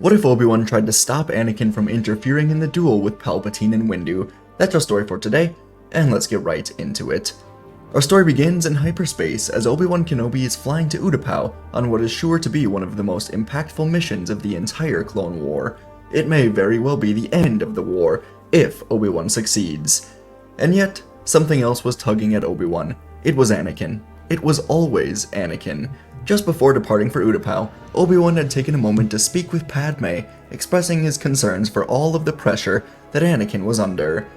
What if Obi Wan tried to stop Anakin from interfering in the duel with Palpatine and Windu? That's our story for today, and let's get right into it. Our story begins in hyperspace as Obi Wan Kenobi is flying to Utapau on what is sure to be one of the most impactful missions of the entire Clone War. It may very well be the end of the war, if Obi Wan succeeds. And yet, something else was tugging at Obi Wan. It was Anakin. It was always Anakin. Just before departing for Utapau, Obi Wan had taken a moment to speak with Padme, expressing his concerns for all of the pressure that Anakin was under.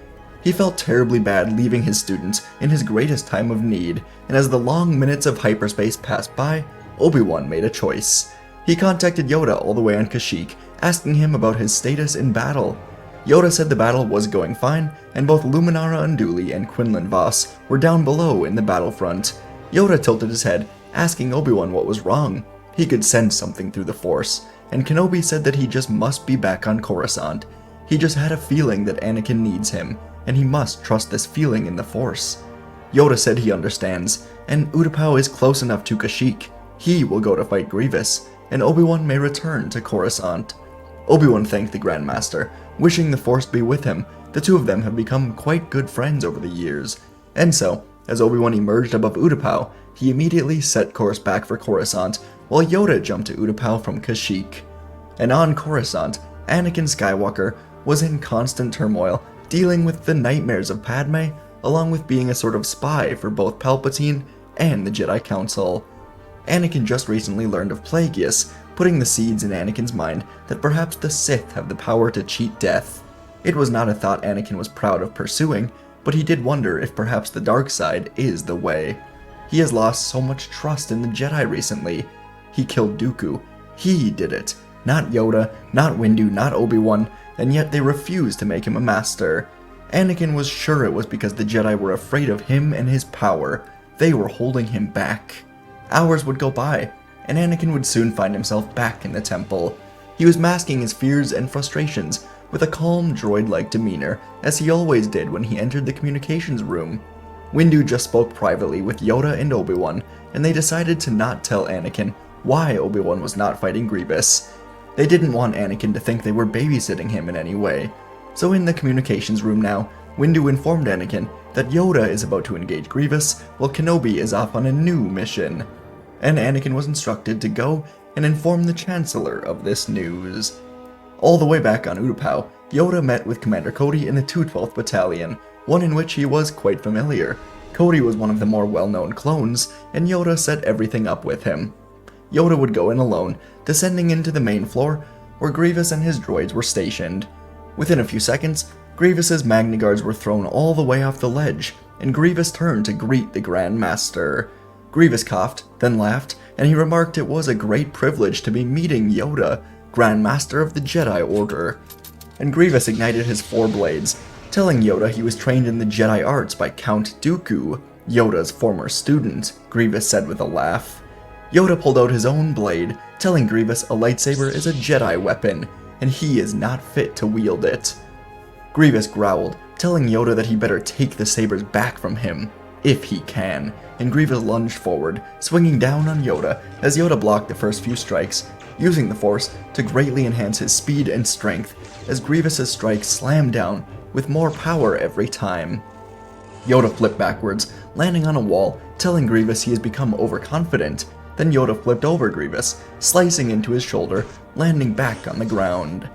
He felt terribly bad leaving his students in his greatest time of need, and as the long minutes of hyperspace passed by, Obi-Wan made a choice. He contacted Yoda all the way on Kashyyyk, asking him about his status in battle. Yoda said the battle was going fine, and both Luminara Unduli and Quinlan Vos were down below in the battlefront. Yoda tilted his head, asking Obi-Wan what was wrong. He could sense something through the Force, and Kenobi said that he just must be back on Coruscant. He just had a feeling that Anakin needs him, and he must trust this feeling in the Force. Yoda said he understands, and Utapau is close enough to Kashyyyk. He will go to fight Grievous, and Obi-Wan may return to Coruscant. Obi-Wan thanked the Grand Master, wishing the Force be with him. The two of them have become quite good friends over the years. And so, as Obi-Wan emerged above Utapau, he immediately set course back for Coruscant, while Yoda jumped to Utapau from Kashyyyk. And on Coruscant, Anakin Skywalker was in constant turmoil, dealing with the nightmares of Padme, along with being a sort of spy for both Palpatine and the Jedi Council. Anakin just recently learned of Plagueis, putting the seeds in Anakin's mind that perhaps the Sith have the power to cheat death. It was not a thought Anakin was proud of pursuing, but he did wonder if perhaps the dark side is the way. He has lost so much trust in the Jedi recently. He killed Dooku. He did it. Not Yoda, not Windu, not Obi-Wan, and yet they refused to make him a master. Anakin was sure it was because the Jedi were afraid of him and his power. They were holding him back. Hours would go by, and Anakin would soon find himself back in the temple. He was masking his fears and frustrations with a calm, droid-like demeanor, as he always did when he entered the communications room. Windu just spoke privately with Yoda and Obi-Wan, and they decided to not tell Anakin why Obi-Wan was not fighting Grievous. They didn't want Anakin to think they were babysitting him in any way. So in the communications room now, Windu informed Anakin that Yoda is about to engage Grievous, while Kenobi is off on a new mission. And Anakin was instructed to go and inform the Chancellor of this news. All the way back on Utapau, Yoda met with Commander Cody in the 212th Battalion, one in which he was quite familiar. Cody was one of the more well-known clones, and Yoda set everything up with him. Yoda would go in alone, descending into the main floor, where Grievous and his droids were stationed. Within a few seconds, Grievous's Magna Guards were thrown all the way off the ledge, and Grievous turned to greet the Grand Master. Grievous coughed, then laughed, and he remarked it was a great privilege to be meeting Yoda, Grand Master of the Jedi Order. And Grievous ignited his 4 blades, telling Yoda he was trained in the Jedi arts by Count Dooku, Yoda's former student, Grievous said with a laugh. Yoda pulled out his own blade, telling Grievous a lightsaber is a Jedi weapon, and he is not fit to wield it. Grievous growled, telling Yoda that he better take the sabers back from him, if he can, and Grievous lunged forward, swinging down on Yoda as Yoda blocked the first few strikes, using the Force to greatly enhance his speed and strength, as Grievous's strikes slammed down with more power every time. Yoda flipped backwards, landing on a wall, telling Grievous he has become overconfident. Then Yoda flipped over Grievous, slicing into his shoulder, landing back on the ground.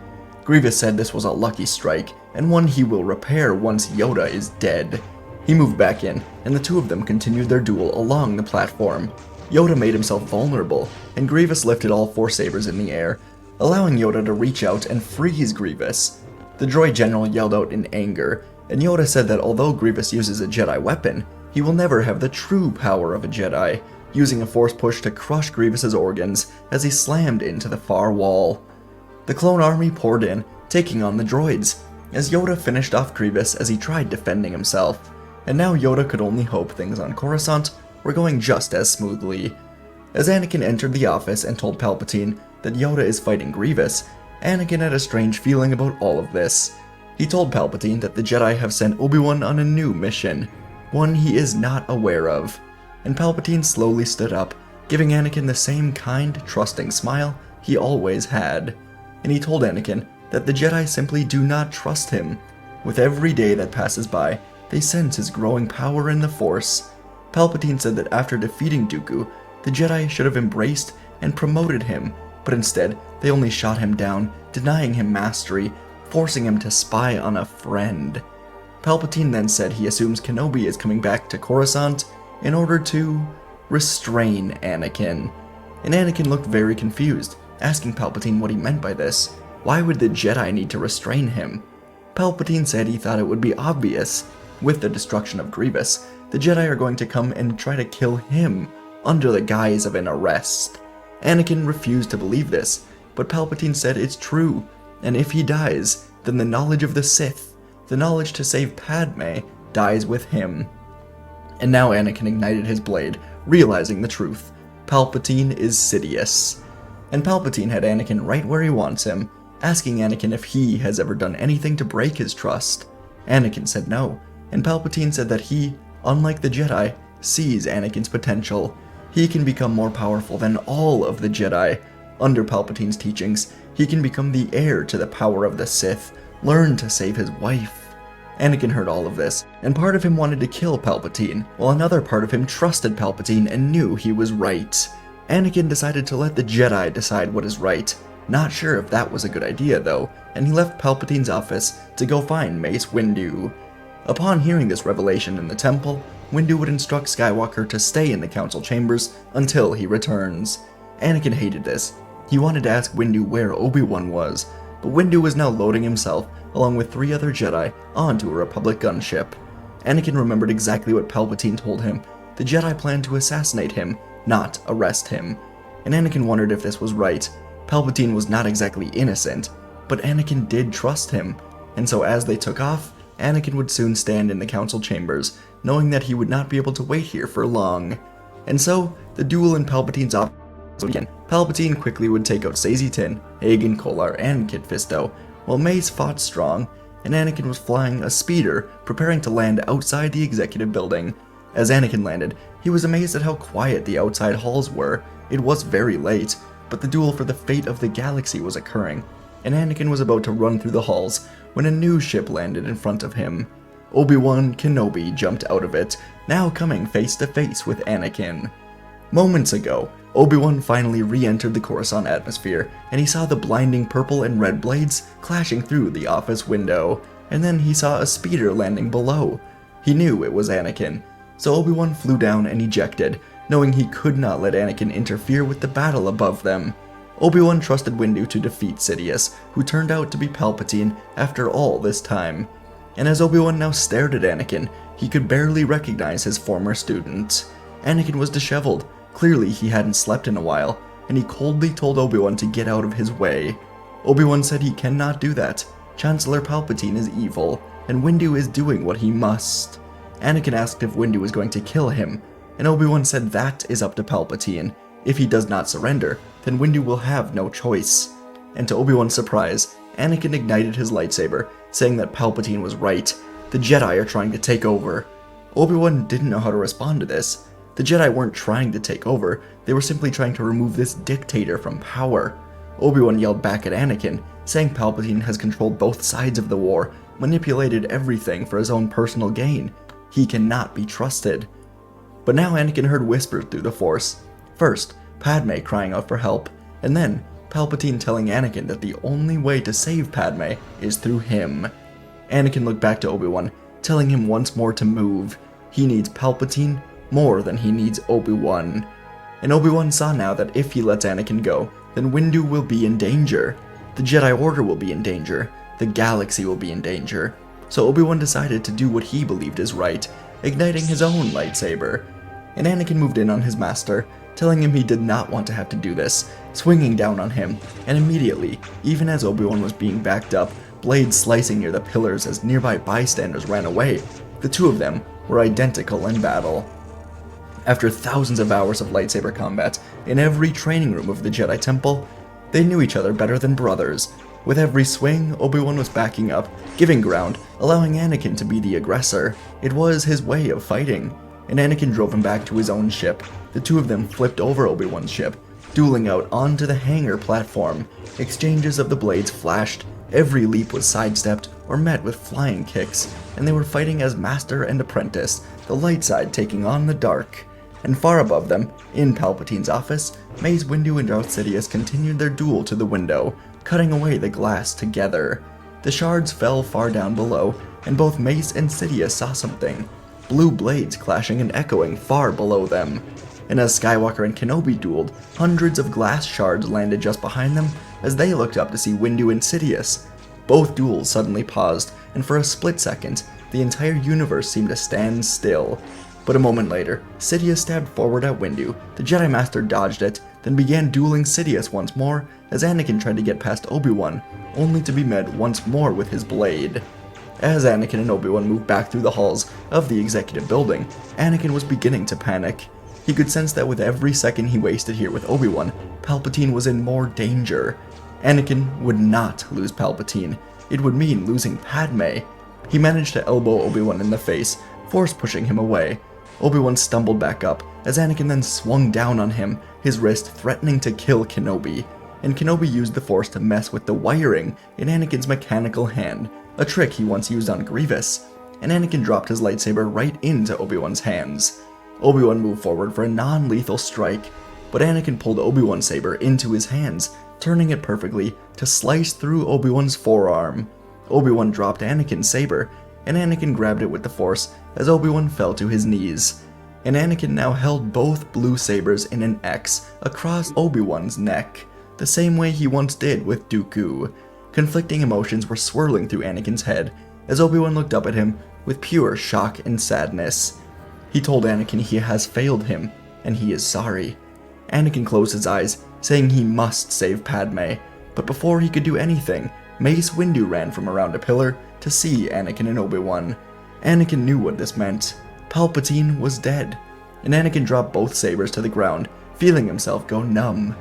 Grievous said this was a lucky strike, and one he will repair once Yoda is dead. He moved back in, and the two of them continued their duel along the platform. Yoda made himself vulnerable, and Grievous lifted all 4 sabers in the air, allowing Yoda to reach out and freeze Grievous. The droid general yelled out in anger, and Yoda said that although Grievous uses a Jedi weapon, he will never have the true power of a Jedi, using a Force push to crush Grievous's organs as he slammed into the far wall. The clone army poured in, taking on the droids, as Yoda finished off Grievous as he tried defending himself. And now Yoda could only hope things on Coruscant were going just as smoothly. As Anakin entered the office and told Palpatine that Yoda is fighting Grievous, Anakin had a strange feeling about all of this. He told Palpatine that the Jedi have sent Obi-Wan on a new mission, one he is not aware of. And Palpatine slowly stood up, giving Anakin the same kind, trusting smile he always had. and he told Anakin that the Jedi simply do not trust him. With every day that passes by, they sense his growing power in the Force. Palpatine said that after defeating Dooku, the Jedi should have embraced and promoted him, but instead they only shot him down, denying him mastery, forcing him to spy on a friend. Palpatine then said he assumes Kenobi is coming back to Coruscant in order to restrain Anakin. And Anakin looked very confused, asking Palpatine what he meant by this. Why would the Jedi need to restrain him? Palpatine said he thought it would be obvious. With the destruction of Grievous, the Jedi are going to come and try to kill him under the guise of an arrest. Anakin refused to believe this, but Palpatine said it's true, and if he dies, then the knowledge of the Sith, the knowledge to save Padme, dies with him. And now Anakin ignited his blade, realizing the truth. Palpatine is Sidious. And Palpatine had Anakin right where he wants him, asking Anakin if he has ever done anything to break his trust. Anakin said no, and Palpatine said that he, unlike the Jedi, sees Anakin's potential. He can become more powerful than all of the Jedi. Under Palpatine's teachings, he can become the heir to the power of the Sith, learn to save his wife. Anakin heard all of this, and part of him wanted to kill Palpatine, while another part of him trusted Palpatine and knew he was right. Anakin decided to let the Jedi decide what is right. Not sure if that was a good idea though, and he left Palpatine's office to go find Mace Windu. Upon hearing this revelation in the temple, Windu would instruct Skywalker to stay in the council chambers until he returns. Anakin hated this. He wanted to ask Windu where Obi Wan was, but Windu was now loading himself, along with 3 other Jedi, onto a Republic gunship. Anakin remembered exactly what Palpatine told him. The Jedi planned to assassinate him, not arrest him. And Anakin wondered if this was right. Palpatine was not exactly innocent, but Anakin did trust him. And so as they took off, Anakin would soon stand in the council chambers, knowing that he would not be able to wait here for long. And so, the duel in Palpatine's office would begin. Palpatine quickly would take out Saesee Tiin, Agen Kolar, and Kit Fisto, while Mace fought strong, and Anakin was flying a speeder, preparing to land outside the executive building. As Anakin landed, he was amazed at how quiet the outside halls were. It was very late, but the duel for the fate of the galaxy was occurring, and Anakin was about to run through the halls when a new ship landed in front of him. Obi Wan Kenobi jumped out of it, now coming face to face with Anakin. Moments ago, Obi Wan finally re-entered the Coruscant atmosphere, and he saw the blinding purple and red blades clashing through the office window, and then he saw a speeder landing below. He knew it was Anakin, so Obi Wan flew down and ejected, knowing he could not let Anakin interfere with the battle above them. Obi Wan trusted Windu to defeat Sidious, who turned out to be Palpatine after all this time. And as Obi Wan now stared at Anakin, he could barely recognize his former student. Anakin was disheveled. Clearly he hadn't slept in a while, and he coldly told Obi Wan to get out of his way. Obi Wan said he cannot do that. Chancellor Palpatine is evil, and Windu is doing what he must. Anakin asked if Windu was going to kill him, and Obi Wan said that is up to Palpatine. If he does not surrender, then Windu will have no choice. And to Obi Wan's surprise, Anakin ignited his lightsaber, saying that Palpatine was right. The Jedi are trying to take over. Obi Wan didn't know how to respond to this. The Jedi weren't trying to take over, they were simply trying to remove this dictator from power. Obi Wan yelled back at Anakin, saying Palpatine has controlled both sides of the war, manipulated everything for his own personal gain. He cannot be trusted. But now Anakin heard whispers through the Force. First, Padme crying out for help, and then Palpatine telling Anakin that the only way to save Padme is through him. Anakin looked back to Obi Wan, telling him once more to move. He needs Palpatine more than he needs Obi Wan. And Obi Wan saw now that if he lets Anakin go, then Windu will be in danger. The Jedi Order will be in danger. The galaxy will be in danger. So Obi Wan decided to do what he believed is right, igniting his own lightsaber. And Anakin moved in on his master, telling him he did not want to have to do this, swinging down on him, and immediately, even as Obi Wan was being backed up, blades slicing near the pillars as nearby bystanders ran away, the two of them were identical in battle. After thousands of hours of lightsaber combat in every training room of the Jedi Temple, they knew each other better than brothers. With every swing, Obi-Wan was backing up, giving ground, allowing Anakin to be the aggressor. It was his way of fighting, and Anakin drove him back to his own ship. The two of them flipped over Obi-Wan's ship, dueling out onto the hangar platform. Exchanges of the blades flashed, every leap was sidestepped or met with flying kicks, and they were fighting as master and apprentice, the light side taking on the dark. And far above them, in Palpatine's office, Mace Windu and Darth Sidious continued their duel to the window, cutting away the glass together. The shards fell far down below, and both Mace and Sidious saw something, blue blades clashing and echoing far below them. And as Skywalker and Kenobi dueled, hundreds of glass shards landed just behind them as they looked up to see Windu and Sidious. Both duels suddenly paused, and for a split second, the entire universe seemed to stand still. But a moment later, Sidious stabbed forward at Windu, the Jedi Master dodged it, then began dueling Sidious once more as Anakin tried to get past Obi Wan, only to be met once more with his blade. As Anakin and Obi Wan moved back through the halls of the executive building, Anakin was beginning to panic. He could sense that with every second he wasted here with Obi Wan, Palpatine was in more danger. Anakin would not lose Palpatine. It would mean losing Padme. He managed to elbow Obi Wan in the face, force pushing him away. Obi Wan stumbled back up as Anakin then swung down on him, his wrist threatening to kill Kenobi. And Kenobi used the Force to mess with the wiring in Anakin's mechanical hand, a trick he once used on Grievous, and Anakin dropped his lightsaber right into Obi-Wan's hands. Obi-Wan moved forward for a non-lethal strike, but Anakin pulled Obi-Wan's saber into his hands, turning it perfectly to slice through Obi-Wan's forearm. Obi-Wan dropped Anakin's saber, and Anakin grabbed it with the Force as Obi-Wan fell to his knees. And Anakin now held both blue sabers in an X across Obi-Wan's neck, the same way he once did with Dooku. Conflicting emotions were swirling through Anakin's head as Obi-Wan looked up at him with pure shock and sadness. He told Anakin he has failed him, and he is sorry. Anakin closed his eyes, saying he must save Padme, but before he could do anything, Mace Windu ran from around a pillar to see Anakin and Obi-Wan. Anakin knew what this meant. Palpatine was dead, and Anakin dropped both sabers to the ground, feeling himself go numb.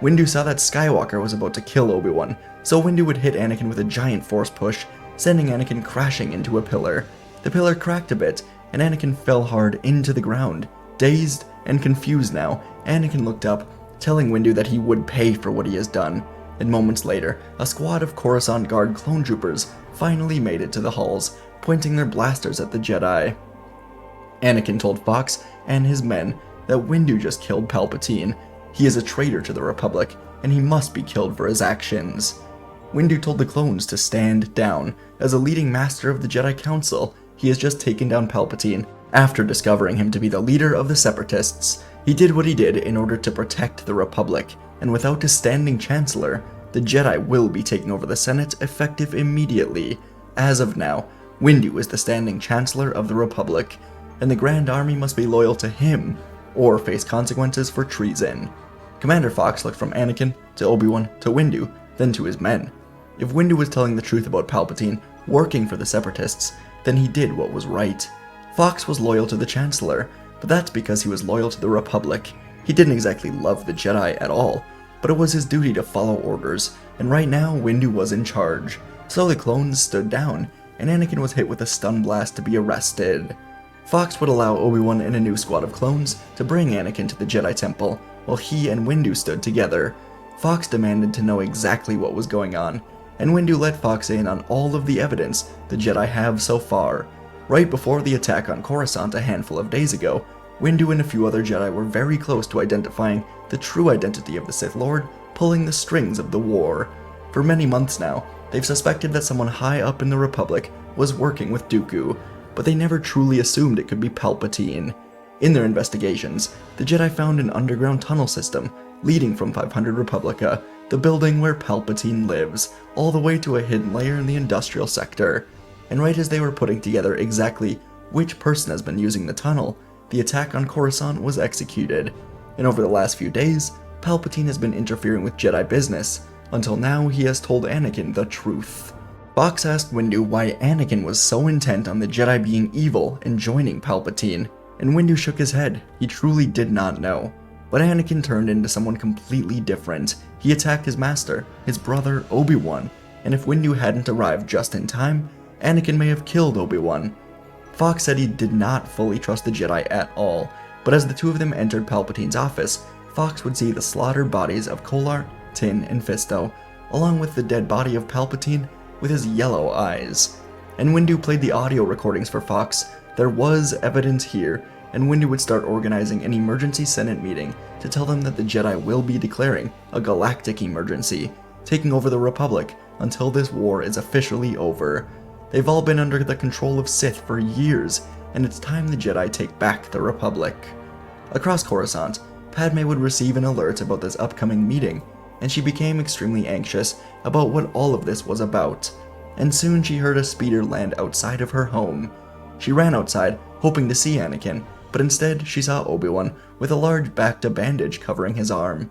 Windu saw that Skywalker was about to kill Obi-Wan, so Windu would hit Anakin with a giant force push, sending Anakin crashing into a pillar. The pillar cracked a bit, and Anakin fell hard into the ground. Dazed and confused now, Anakin looked up, telling Windu that he would pay for what he has done. And moments later, a squad of Coruscant Guard clone troopers finally made it to the halls, pointing their blasters at the Jedi. Anakin told Fox and his men that Windu just killed Palpatine. He is a traitor to the Republic, and he must be killed for his actions. Windu told the clones to stand down. As a leading master of the Jedi Council, he has just taken down Palpatine. After discovering him to be the leader of the Separatists, he did what he did in order to protect the Republic, and without a standing chancellor, the Jedi will be taking over the Senate effective immediately. As of now, Windu is the standing chancellor of the Republic, and the Grand Army must be loyal to him, or face consequences for treason. Commander Fox looked from Anakin, to Obi-Wan, to Windu, then to his men. If Windu was telling the truth about Palpatine, working for the Separatists, then he did what was right. Fox was loyal to the Chancellor, but that's because he was loyal to the Republic. He didn't exactly love the Jedi at all, but it was his duty to follow orders, and right now Windu was in charge. So the clones stood down, and Anakin was hit with a stun blast to be arrested. Fox would allow Obi-Wan and a new squad of clones to bring Anakin to the Jedi Temple, while he and Windu stood together. Fox demanded to know exactly what was going on, and Windu let Fox in on all of the evidence the Jedi have so far. Right before the attack on Coruscant a handful of days ago, Windu and a few other Jedi were very close to identifying the true identity of the Sith Lord pulling the strings of the war. For many months now, they've suspected that someone high up in the Republic was working with Dooku, but they never truly assumed it could be Palpatine. In their investigations, the Jedi found an underground tunnel system leading from 500 Republica, the building where Palpatine lives, all the way to a hidden layer in the industrial sector. And right as they were putting together exactly which person has been using the tunnel, the attack on Coruscant was executed. And over the last few days, Palpatine has been interfering with Jedi business, until now he has told Anakin the truth. Fox asked Windu why Anakin was so intent on the Jedi being evil and joining Palpatine, and Windu shook his head. He truly did not know. But Anakin turned into someone completely different. He attacked his master, his brother Obi Wan, and if Windu hadn't arrived just in time, Anakin may have killed Obi Wan. Fox said he did not fully trust the Jedi at all, but as the two of them entered Palpatine's office, Fox would see the slaughtered bodies of Kolar, Tin, and Fisto, along with the dead body of Palpatine with his yellow eyes. And Windu played the audio recordings for Fox. There was evidence here, and Windu would start organizing an emergency Senate meeting to tell them that the Jedi will be declaring a galactic emergency, taking over the Republic until this war is officially over. They've all been under the control of Sith for years, and it's time the Jedi take back the Republic. Across Coruscant, Padme would receive an alert about this upcoming meeting, and she became extremely anxious about what all of this was about. And soon she heard a speeder land outside of her home. She ran outside, hoping to see Anakin, but instead she saw Obi Wan with a large Bacta bandage covering his arm.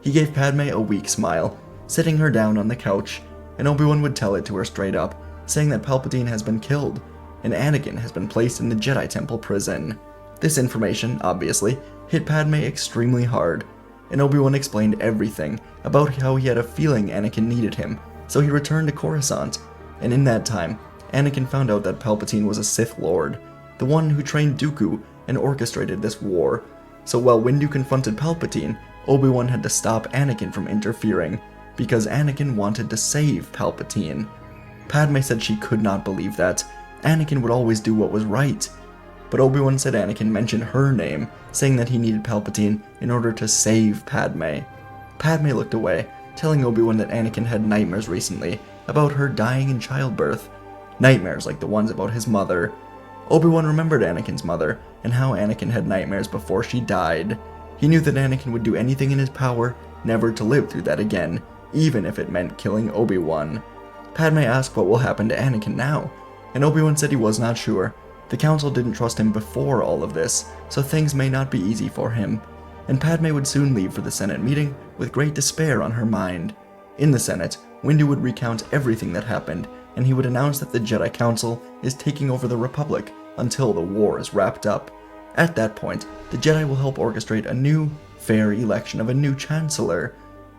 He gave Padme a weak smile, sitting her down on the couch, and Obi Wan would tell it to her straight up, saying that Palpatine has been killed, and Anakin has been placed in the Jedi Temple prison. This information, obviously, hit Padme extremely hard, and Obi Wan explained everything about how he had a feeling Anakin needed him, so he returned to Coruscant, and in that time, Anakin found out that Palpatine was a Sith Lord, the one who trained Dooku and orchestrated this war. So while Windu confronted Palpatine, Obi-Wan had to stop Anakin from interfering, because Anakin wanted to save Palpatine. Padme said she could not believe that. Anakin would always do what was right. But Obi-Wan said Anakin mentioned her name, saying that he needed Palpatine in order to save Padme. Padme looked away, telling Obi-Wan that Anakin had nightmares recently about her dying in childbirth. Nightmares like the ones about his mother. Obi-Wan remembered Anakin's mother, and how Anakin had nightmares before she died. He knew that Anakin would do anything in his power never to live through that again, even if it meant killing Obi-Wan. Padme asked what will happen to Anakin now, and Obi-Wan said he was not sure. The Council didn't trust him before all of this, so things may not be easy for him. And Padme would soon leave for the Senate meeting with great despair on her mind. In the Senate, Windu would recount everything that happened, and he would announce that the Jedi Council is taking over the Republic until the war is wrapped up. At that point, the Jedi will help orchestrate a new, fair election of a new Chancellor.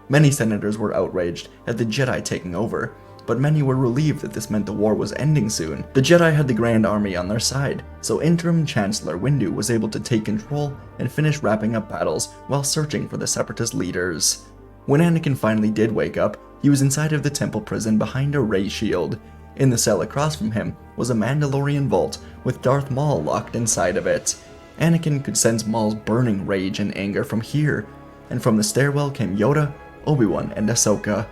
Many senators were outraged at the Jedi taking over, but many were relieved that this meant the war was ending soon. The Jedi had the Grand Army on their side, so interim Chancellor Windu was able to take control and finish wrapping up battles while searching for the Separatist leaders. When Anakin finally did wake up, he was inside of the temple prison behind a ray shield. In the cell across from him was a Mandalorian vault with Darth Maul locked inside of it. Anakin could sense Maul's burning rage and anger from here, and from the stairwell came Yoda, Obi-Wan, and Ahsoka.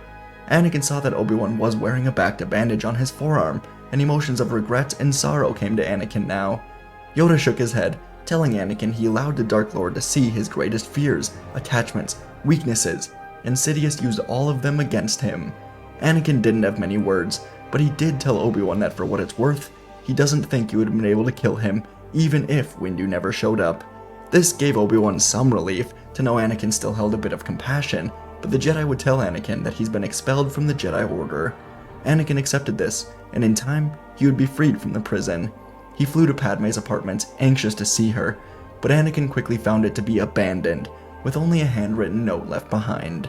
Anakin saw that Obi-Wan was wearing a Bacta bandage on his forearm, and emotions of regret and sorrow came to Anakin now. Yoda shook his head, telling Anakin he allowed the Dark Lord to see his greatest fears, attachments, weaknesses, and Sidious used all of them against him. Anakin didn't have many words, but he did tell Obi-Wan that for what it's worth, he doesn't think he would have been able to kill him, even if Windu never showed up. This gave Obi-Wan some relief to know Anakin still held a bit of compassion, but the Jedi would tell Anakin that he's been expelled from the Jedi Order. Anakin accepted this, and in time, he would be freed from the prison. He flew to Padme's apartment, anxious to see her, but Anakin quickly found it to be abandoned, with only a handwritten note left behind.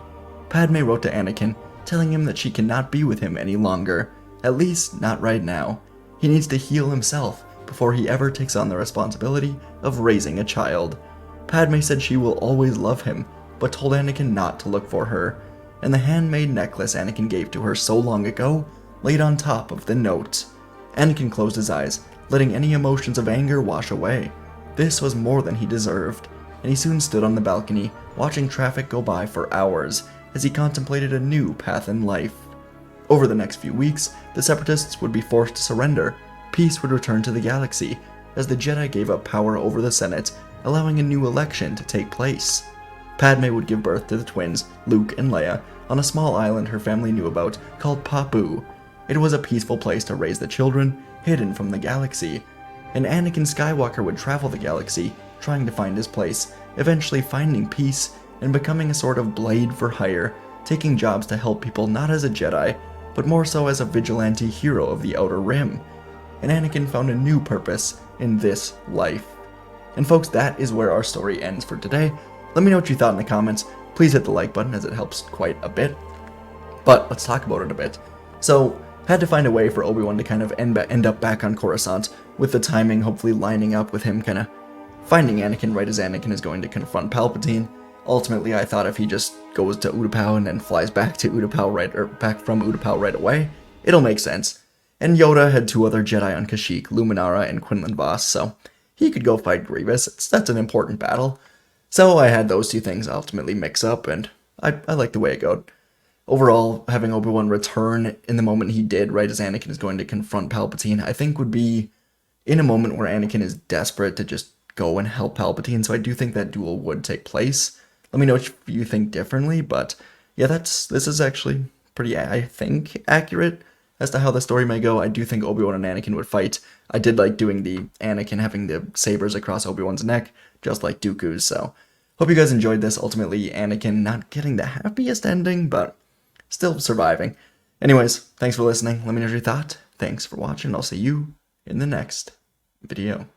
Padme wrote to Anakin, telling him that she cannot be with him any longer, at least not right now. He needs to heal himself before he ever takes on the responsibility of raising a child. Padme said she will always love him, but told Anakin not to look for her, and the handmade necklace Anakin gave to her so long ago laid on top of the note. Anakin closed his eyes, letting any emotions of anger wash away. This was more than he deserved, and he soon stood on the balcony, watching traffic go by for hours as he contemplated a new path in life. Over the next few weeks, the Separatists would be forced to surrender. Peace would return to the galaxy, as the Jedi gave up power over the Senate, allowing a new election to take place. Padme would give birth to the twins, Luke and Leia, on a small island her family knew about called Papu. It was a peaceful place to raise the children, hidden from the galaxy. And Anakin Skywalker would travel the galaxy, trying to find his place, eventually finding peace and becoming a sort of blade for hire, taking jobs to help people not as a Jedi, but more so as a vigilante hero of the Outer Rim. And Anakin found a new purpose in this life. And folks, that is where our story ends for today. Let me know what you thought in the comments. Please hit the like button as it helps quite a bit. But let's talk about it a bit. So, had to find a way for Obi-Wan to kind of end up back on Coruscant, with the timing hopefully lining up with him kind of finding Anakin right as Anakin is going to confront Palpatine. Ultimately, I thought if he just goes to Utapau and then flies back to Utapau back from Utapau right away, it'll make sense. And Yoda had 2 other Jedi on Kashyyyk, Luminara and Quinlan Vos, so he could go fight Grievous. That's an important battle. So I had those 2 things ultimately mix up, and I like the way it goes. Overall, having Obi-Wan return in the moment he did, right as Anakin is going to confront Palpatine, I think would be in a moment where Anakin is desperate to just go and help Palpatine, so I do think that duel would take place. Let me know if you think differently, but yeah, this is actually pretty, I think, accurate as to how the story may go. I do think Obi-Wan and Anakin would fight. I did like doing the Anakin having the sabers across Obi-Wan's neck, just like Dooku's, so hope you guys enjoyed this. Ultimately, Anakin not getting the happiest ending, but still surviving. Anyways, thanks for listening. Let me know what you thought. Thanks for watching. I'll see you in the next video.